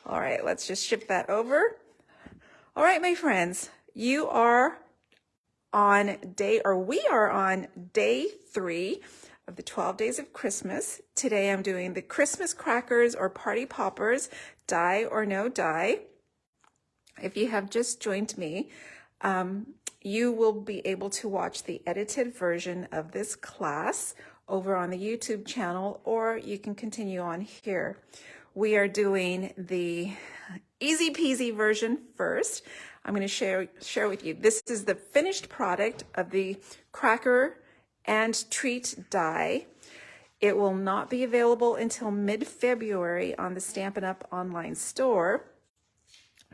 All right, let's just ship that over. All right, my friends, you are on we are on day 3 of the 12 days of Christmas. Today I'm doing the Christmas crackers or party poppers, die or no die. If you have just joined me, you will be able to watch the edited version of this class over on the YouTube channel, or you can continue on here. We are doing the easy peasy version first. I'm going to share with you. This is the finished product of the cracker and treat die. It will not be available until mid-February on the Stampin' Up! Online store.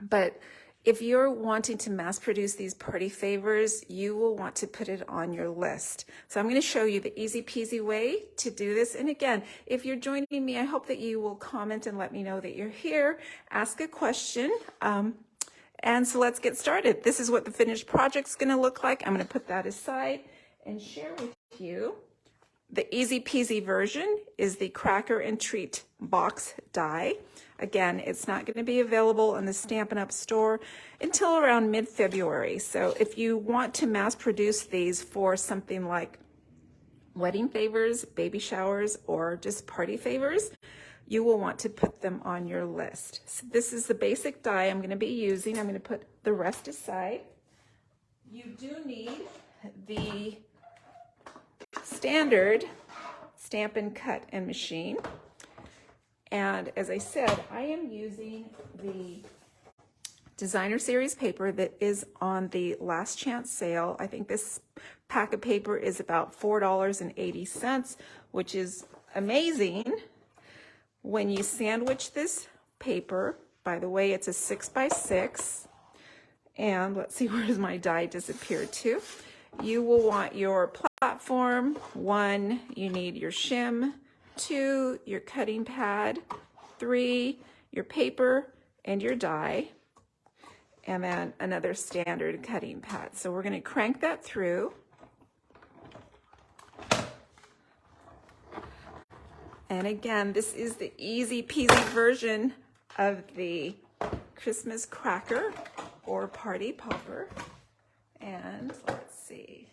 But if you're wanting to mass produce these party favors, you will want to put it on your list. So I'm going to show you the easy peasy way to do this. And again, if you're joining me, I hope that you will comment and let me know that you're here, ask a question. And so let's get started. This is what the finished project's going to look like. I'm going to put that aside and share with you. The easy peasy version is the cracker and treat box die. Again, it's not going to be available in the Stampin' Up! Store until around mid-February. So if you want to mass produce these for something like wedding favors, baby showers, or just party favors, you will want to put them on your list. So this is the basic die I'm going to be using. I'm going to put the rest aside. You do need the standard Stampin' Cut and machine. And as I said, I am using the designer series paper that is on the last chance sale. I think this pack of paper is about $4.80, which is amazing. When you sandwich this paper, by the way, it's a 6x6, and let's see, where does my die disappear to? You will want your platform. 1, you need your shim. 2, your cutting pad. 3, your paper and your die, and then another standard cutting pad. So we're going to crank that through. And again, this is the easy peasy version of the Christmas cracker or party popper. And let's see.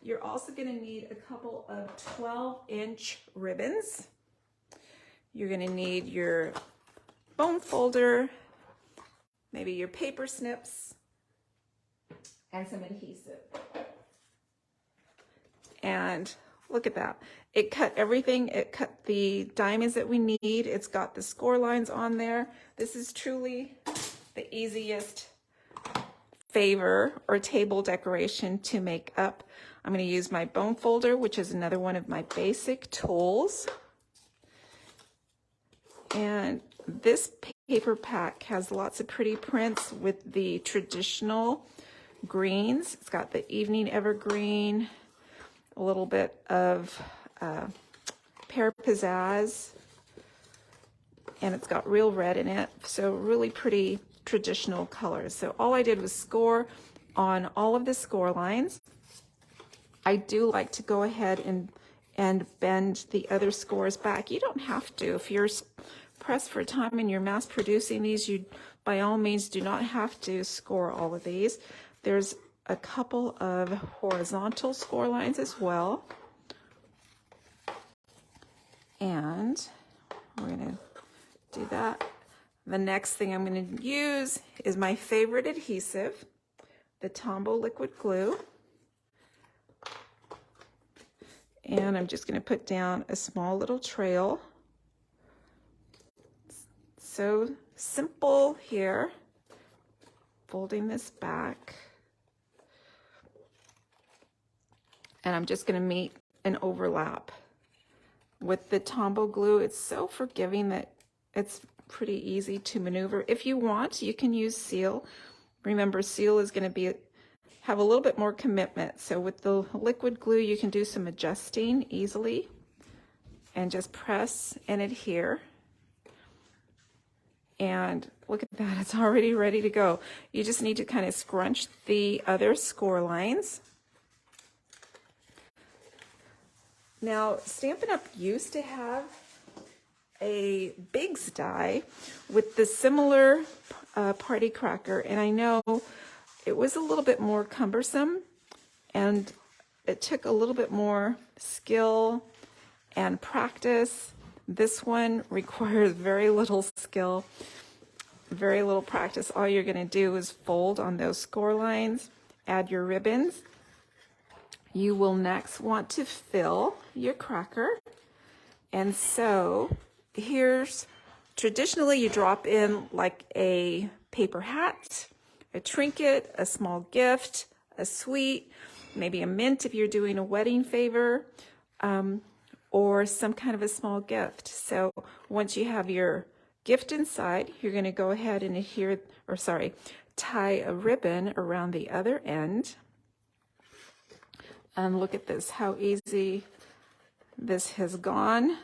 You're also going to need a couple of 12-inch ribbons. You're going to need your bone folder, maybe your paper snips, and some adhesive. And look at that. It cut everything. It cut the diamonds that we need. It's got the score lines on there. This is truly the easiest favor or table decoration to make up. I'm going to use my bone folder, which is another one of my basic tools. And this paper pack has lots of pretty prints with the traditional greens. It's got the evening evergreen, a little bit of pear pizzazz, and it's got real red in it. So really pretty traditional colors. So all I did was score on all of the score lines. I do like to go ahead and bend the other scores back. You don't have to. If you're pressed for time and you're mass producing these, you by all means do not have to score all of these. There's a couple of horizontal score lines as well. And we're going to do that. The next thing I'm going to use is my favorite adhesive, the Tombow liquid glue. And I'm just going to put down a small little trail. So simple here. Folding this back. And I'm just going to make an overlap. With the Tombow glue, it's so forgiving that it's pretty easy to maneuver. If you want, you can use seal. Remember, seal is going to have a little bit more commitment. So with the liquid glue, you can do some adjusting easily and just press and adhere. And look at that, it's already ready to go. You just need to kind of scrunch the other score lines. Now, Stampin' Up! Used to have a Biggs die with the similar party cracker, and I know it was a little bit more cumbersome and it took a little bit more skill and practice. This one requires very little skill, very little practice. All you're going to do is fold on those score lines, add your ribbons. You will next want to fill your cracker. And so here's, traditionally you drop in like a paper hat, a trinket, a small gift, a sweet, maybe a mint if you're doing a wedding favor, or some kind of a small gift. So once you have your gift inside, you're going to go ahead and tie a ribbon around the other end. And look at this, how easy this has gone.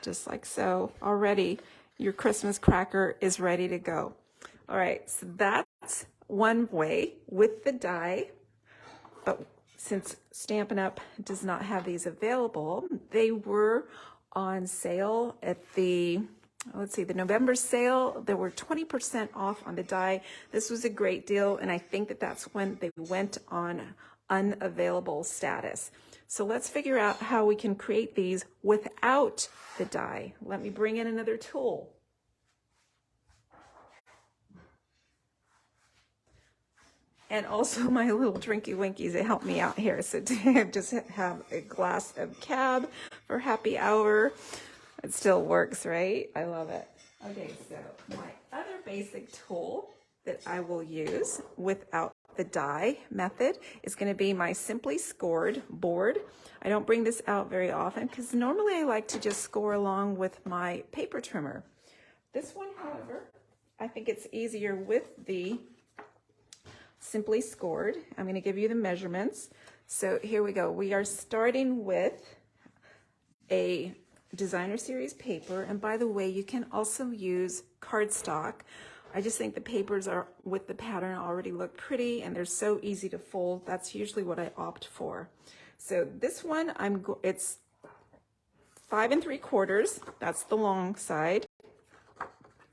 Just like so. Already your Christmas cracker is ready to go. All right, so that's one way with the die. But since Stampin' Up! Does not have these available, they were on sale at the, let's see, the November sale. There were 20% off on the die. This was a great deal, and I think that that's when they went on unavailable status. So let's figure out how we can create these without the die. Let me bring in another tool. And also my little drinky winkies that help me out here. So today I just have a glass of cab for happy hour. It still works, right? I love it. Okay, so my other basic tool that I will use without the die method is going to be my Simply Scored board. I don't bring this out very often because normally I like to just score along with my paper trimmer. This one, however, I think it's easier with the Simply Scored. I'm going to give you the measurements. So here we go. We are starting with a designer series paper, and by the way, you can also use cardstock. I just think the papers are with the pattern already look pretty and they're so easy to fold. That's usually what I opt for. So this one, it's 5 3/4. That's the long side.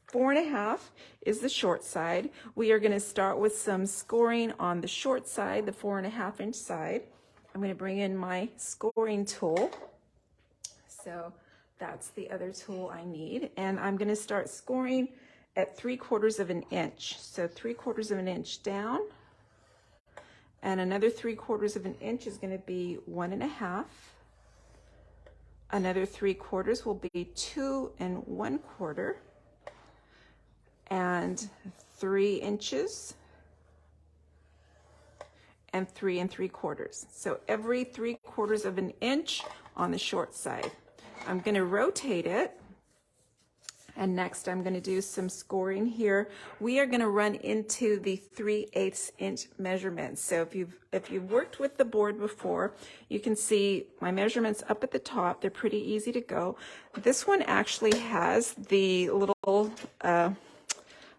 4 1/2 is the short side. We are going to start with some scoring on the short side, the 4 1/2 inch side. I'm going to bring in my scoring tool. So that's the other tool I need. And I'm going to start scoring at 3/4 inch. So 3/4 inch down. And another 3/4 inch is going to be 1 1/2. Another 3/4 will be 2 1/4. And 3 inches. And 3 3/4. So every 3/4 inch on the short side. I'm going to rotate it. And next I'm going to do some scoring here. We are going to run into the 3/8 inch measurements. So if you've worked with the board before, you can see my measurements up at the top. They're pretty easy to go. This one actually has the little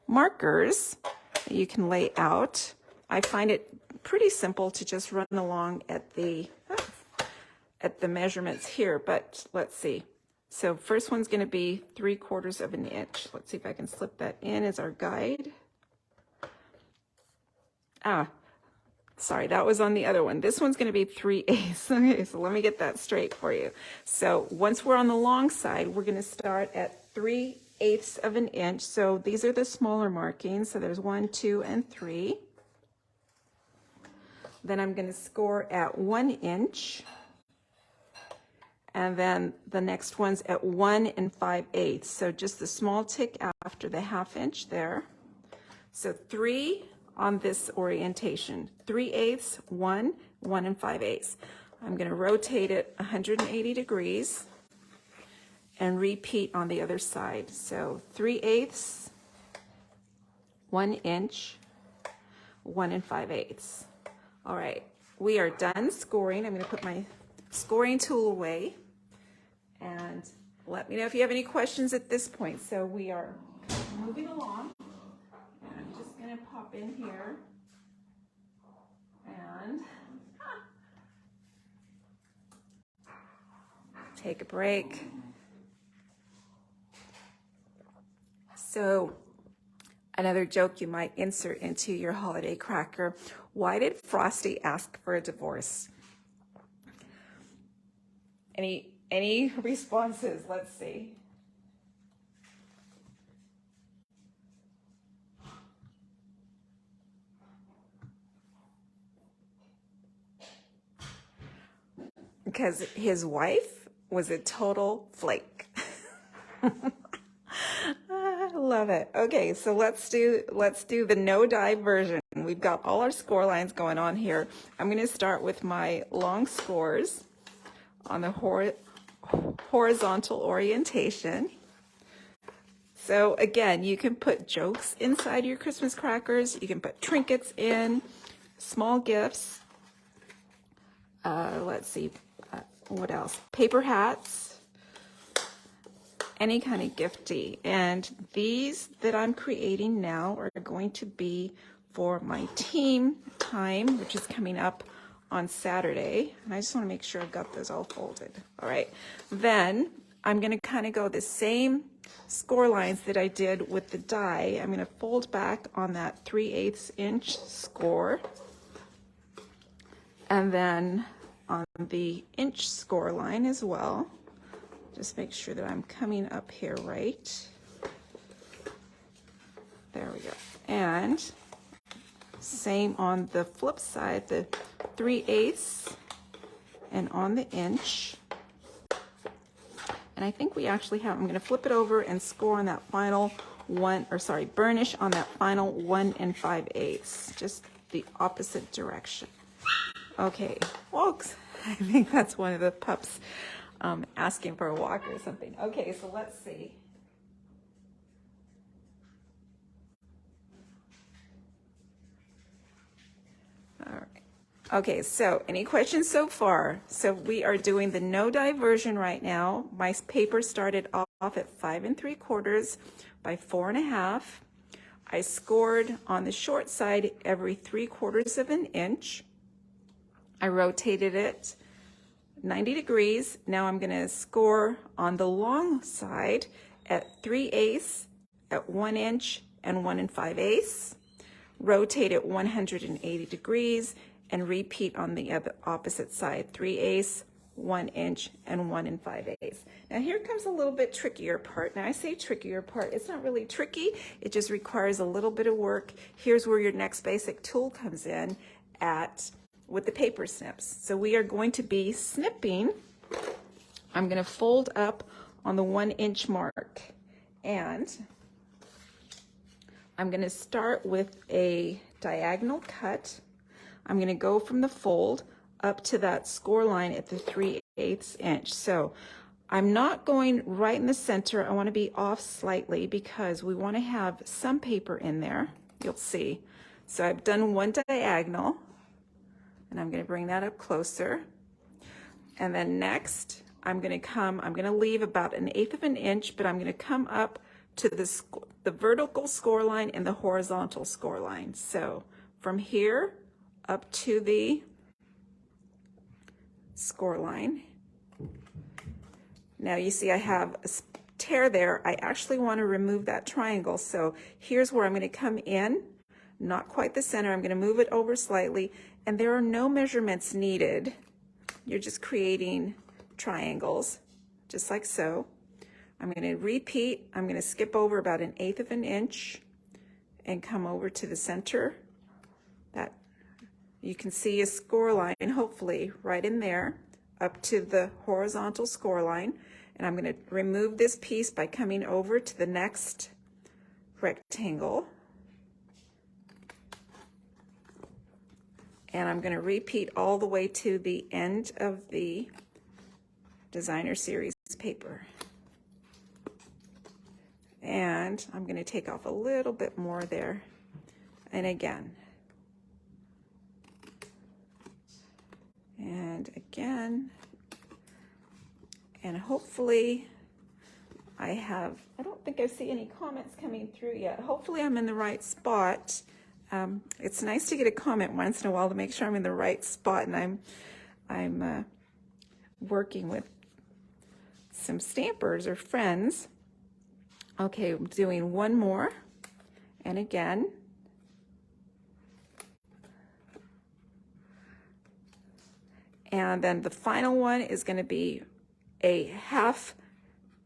markers that you can lay out. I find it pretty simple to just run along at the measurements here, but let's see. So first one's going to be 3/4 inch. Let's see if I can slip that in as our guide. Sorry, that was on the other one. This one's going to be 3/8. Okay, so let me get that straight for you. So once we're on the long side, we're going to start at 3/8 inch. So these are the smaller markings. So there's 1, 2, and 3. Then I'm going to score at 1 inch. And then the next one's at 1 5/8. So just the small tick after the 1/2 inch there. So 3 on this orientation. 3/8, 1, 1 5/8. I'm going to rotate it 180 degrees and repeat on the other side. So 3/8, 1 inch, 1 5/8. All right, we are done scoring. I'm going to put my scoring tool away and let me know if you have any questions at this point. So we are moving along, and I'm just going to pop in here and take a break. So another joke you might insert into your holiday cracker. Why did Frosty ask for a divorce? Any responses? Let's see. Because his wife was a total flake. I love it. Okay, so let's do the no die version. We've got all our score lines going on here. I'm going to start with my long scores on the horizontal orientation. So again, you can put jokes inside your Christmas crackers. You can put trinkets in, small gifts. Let's see, what else? Paper hats, any kind of gifty. And these that I'm creating now are going to be for my team time, which is coming up on Saturday. And I just want to make sure I've got those all folded. All right. Then I'm going to kind of go the same score lines that I did with the die. I'm going to fold back on that 3/8 inch score. And then on the inch score line as well. Just make sure that I'm coming up here right. There we go. And same on the flip side, the 3/8 and on the inch. And I think we actually have, I'm going to flip it over and score on that final burnish on that final 1 5/8, just the opposite direction. Okay, folks, I think that's one of the pups asking for a walk or something. Okay, so let's see. All right. Okay, so any questions so far? So we are doing the no die version right now. My paper started off at 5 3/4 by 4 1/2. I scored on the short side every 3/4 of an inch. I rotated it 90 degrees. Now I'm going to score on the long side at 3/8, at 1 inch and 1 5/8. Rotate it 180 degrees and repeat on the other opposite side, 3/8, 1 inch and 1 5/8. Now here comes a little bit trickier part. Now I say trickier part, it's not really tricky. It just requires a little bit of work. Here's where your next basic tool comes in with the paper snips. So we are going to be snipping. I'm going to fold up on the 1 inch mark, and I'm going to start with a diagonal cut. I'm going to go from the fold up to that score line at the 3/8 inch. So I'm not going right in the center. I want to be off slightly because we want to have some paper in there. You'll see. So I've done one diagonal. And I'm going to bring that up closer. And then next, I'm going to leave about 1/8 of an inch, but I'm going to come up to the vertical score line and the horizontal score line. So from here up to the score line. Now you see I have a tear there. I actually want to remove that triangle. So here's where I'm going to come in, not quite the center. I'm going to move it over slightly. And there are no measurements needed. You're just creating triangles, just like so. I'm going to repeat. I'm going to skip over about 1/8 of an inch and come over to the center. That you can see a score line, hopefully, right in there, up to the horizontal score line. And I'm going to remove this piece by coming over to the next rectangle. And I'm going to repeat all the way to the end of the designer series paper. And I'm going to take off a little bit more there. And again. And again. And hopefully I don't think I see any comments coming through yet. Hopefully I'm in the right spot. It's nice to get a comment once in a while to make sure I'm in the right spot and I'm working with some stampers or friends. Okay, I'm doing one more, and again, and then the final one is going to be a half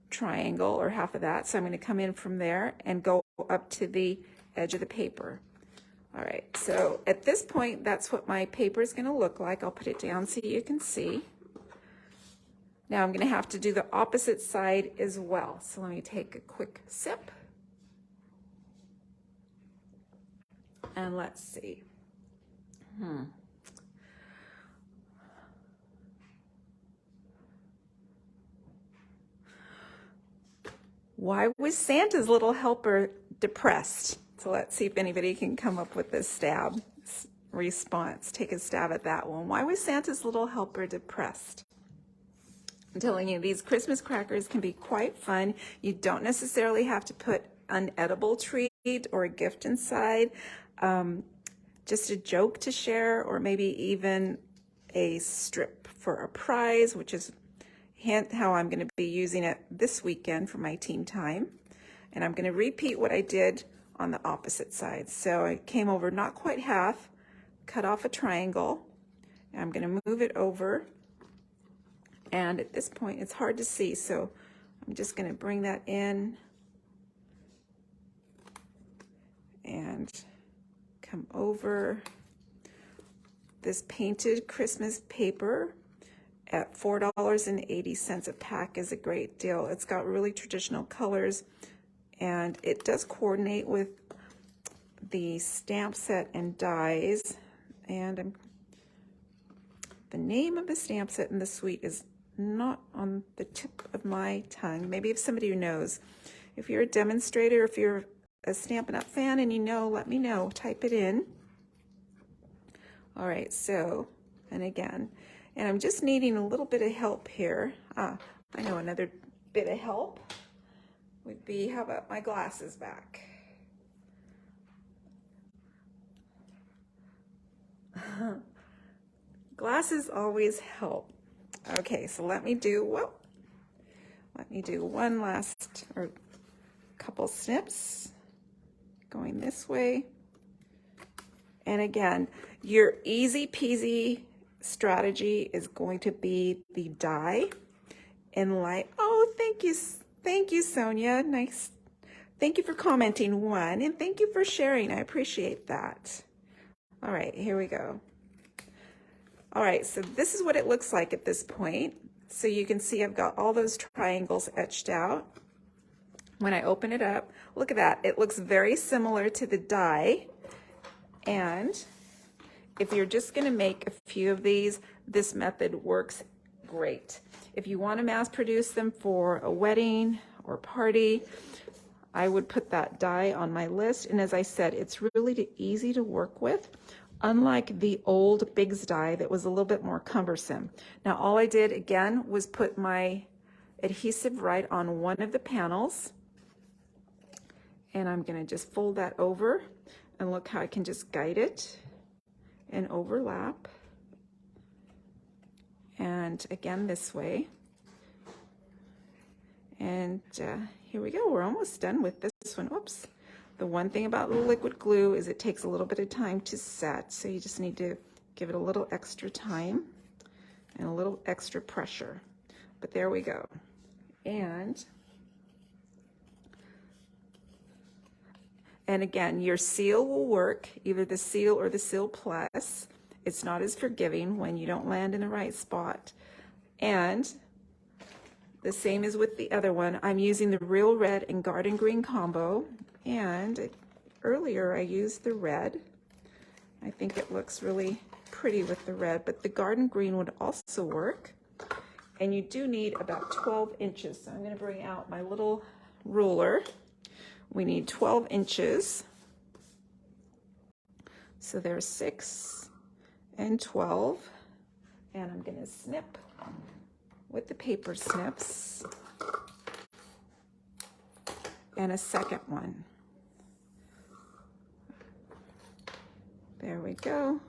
triangle or half of that. So I'm going to come in from there and go up to the edge of the paper. All right, so at this point, that's what my paper is going to look like. I'll put it down so you can see. Now I'm going to have to do the opposite side as well. So let me take a quick sip. And let's see. Why was Santa's little helper depressed? So let's see if anybody can come up with this response. Take a stab at that one. Why was Santa's little helper depressed? I'm telling you, these Christmas crackers can be quite fun. You don't necessarily have to put an edible treat or a gift inside. Just a joke to share, or maybe even a strip for a prize, which is how I'm going to be using it this weekend for my team time. And I'm going to repeat what I did on the opposite side. So I came over not quite half, cut off a triangle, and I'm going to move it over. And at this point, it's hard to see, so I'm just going to bring that in and come over. This painted Christmas paper at $4.80 a pack is a great deal. It's got really traditional colors, and it does coordinate with the stamp set and dies. And the name of the stamp set in the suite is not on the tip of my tongue. Maybe if somebody who knows. If you're a demonstrator, if you're a Stampin' Up! Fan and you know, let me know. Type it in. All right, so, and again, and I'm just needing a little bit of help here. I know another bit of help would be, how about my glasses back? Glasses always help. Okay, so let me do one last, or couple snips going this way. And again, your easy peasy strategy is going to be the die in light. Oh, thank you, Sonia. Nice. Thank you for commenting, one, and thank you for sharing. I appreciate that. All right, here we go. All right, so this is what it looks like at this point. So you can see I've got all those triangles etched out. When I open it up, look at that. It looks very similar to the die. And if you're just going to make a few of these, this method works great. If you want to mass produce them for a wedding or party, I would put that die on my list. And as I said, it's really easy to work with, unlike the old Biggs die that was a little bit more cumbersome. Now, all I did again was put my adhesive right on one of the panels. And I'm going to just fold that over, and look how I can just guide it and overlap. And again, this way. And here we go. We're almost done with this one. Oops. The one thing about the liquid glue is it takes a little bit of time to set. So you just need to give it a little extra time and a little extra pressure. But there we go. And again, your seal will work, either the seal or the seal plus. It's not as forgiving when you don't land in the right spot. And the same as with the other one. I'm using the Real Red and Garden Green combo. And earlier I used the red. I think it looks really pretty with the red, but the Garden Green would also work. And you do need about 12 inches. So I'm going to bring out my little ruler. We need 12 inches. So there's 6 and 12. And I'm going to snip with the paper snips. And a second one. There we go.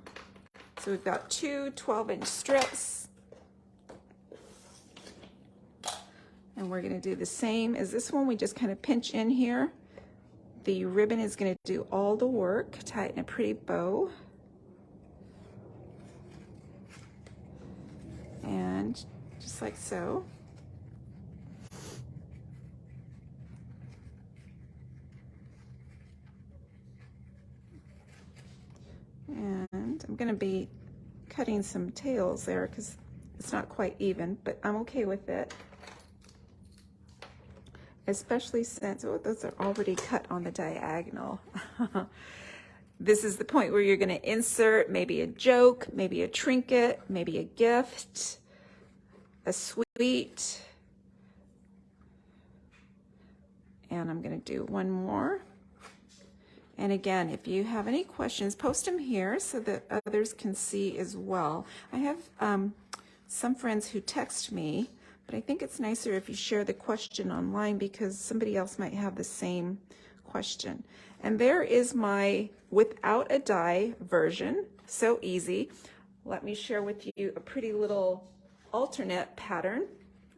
So we've got two 12-inch strips. And we're going to do the same as this one. We just kind of pinch in here. The ribbon is going to do all the work. Tie it in a pretty bow. And just like so. And I'm going to be cutting some tails there because it's not quite even, but I'm okay with it. Especially since, oh, those are already cut on the diagonal. This is the point where you're going to insert maybe a joke, maybe a trinket, maybe a gift, a sweet. And I'm going to do one more. And again, if you have any questions, post them here so that others can see as well. I have some friends who text me, but I think it's nicer if you share the question online because somebody else might have the same question. And there is my without a die version. So easy. Let me share with you a pretty little alternate pattern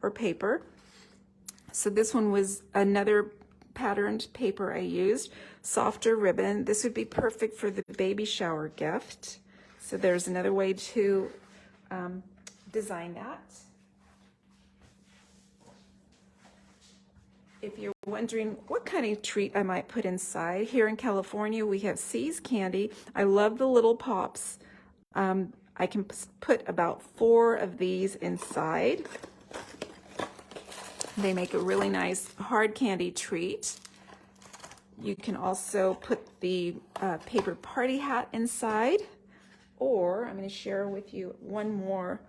or paper. So this one was another patterned paper I used, softer ribbon. This would be perfect for the baby shower gift. So there's another way to design that. If you're wondering what kind of treat I might put inside, here in California we have See's candy. I love the little pops. I can put about 4 of these inside. They make a really nice hard candy treat. You can also put the paper party hat inside, or I'm going to share with you one more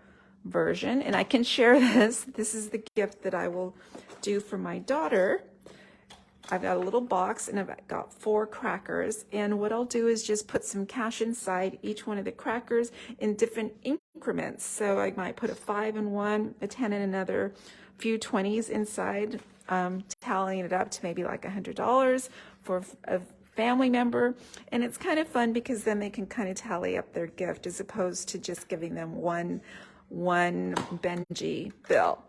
version, and I can share this. This is the gift that I will do for my daughter. I've got a little box and I've got 4 crackers, and what I'll do is just put some cash inside each one of the crackers in different increments. So I might put a 5 in one, a 10 in another, a few 20s inside, tallying it up to maybe like $100 for a family member. And it's kind of fun because then they can kind of tally up their gift as opposed to just giving them one Benji bill.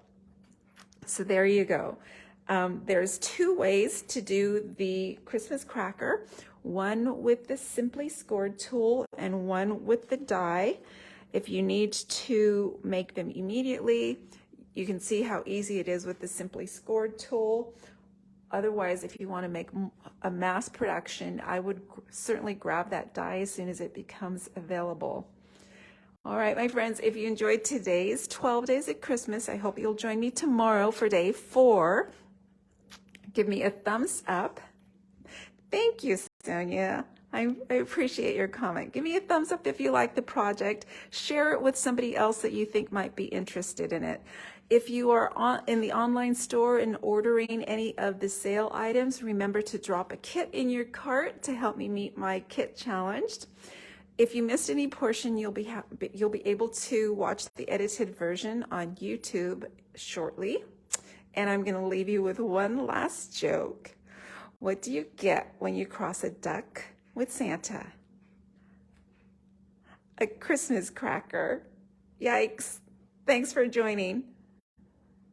So there you go. There's 2 ways to do the Christmas cracker, one with the Simply Scored tool and one with the die. If you need to make them immediately, you can see how easy it is with the Simply Scored tool. Otherwise, if you want to make a mass production, I would certainly grab that die as soon as it becomes available. All right, my friends, if you enjoyed today's 12 Days of Christmas, I hope you'll join me tomorrow for day 4. Give me a thumbs up. Thank you, Sonia. I appreciate your comment. Give me a thumbs up if you like the project. Share it with somebody else that you think might be interested in it. If you are in the online store and ordering any of the sale items, remember to drop a kit in your cart to help me meet my kit challenge. If you missed any portion, you'll be able to watch the edited version on YouTube shortly. And I'm going to leave you with one last joke. What do you get when you cross a duck with Santa? A Christmas cracker. Yikes. Thanks for joining.